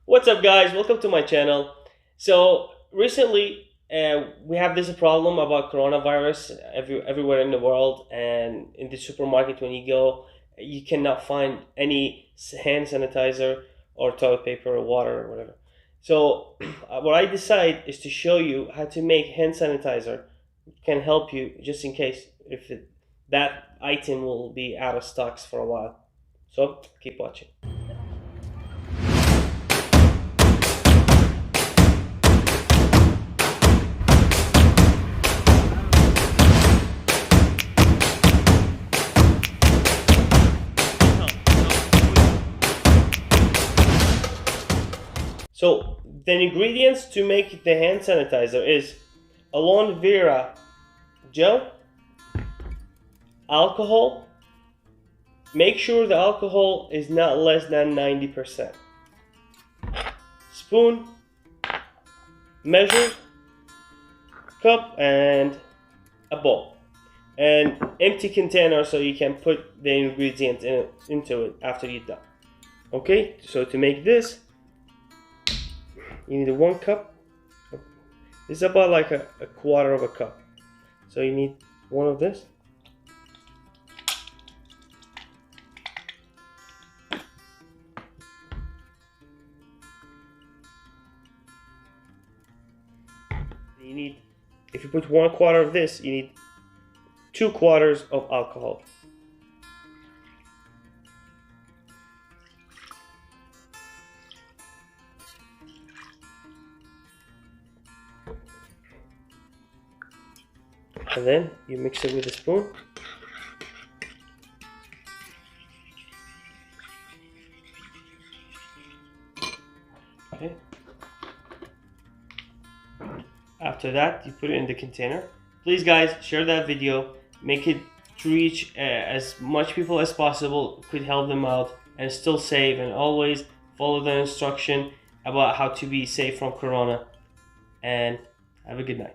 What's up, guys? Welcome to my channel. So recently, we have this problem about coronavirus everywhere in the world, and in the supermarket when you go, you cannot find any hand sanitizer or toilet paper or water or whatever. So what I decide is to show you how to make hand sanitizer. It can help you just in case that item will be out of stocks for a while. So keep watching. So the ingredients to make the hand sanitizer is aloe vera gel, alcohol. Make sure the alcohol is not less than 90%. Spoon, measure, cup, and a bowl. And empty container so you can put the ingredients into it after you're done. Okay, so to make this, you need 1 cup. This is about like a quarter of a cup. So you need one of this. You need, if you put 1/4 of this, you need 2/4 of alcohol. And then you mix it with a spoon. Okay. After that, you put it in the container. Please, guys, share that video. Make it to reach as much people as possible. Could help them out and still save. And always follow the instruction about how to be safe from corona. And have a good night.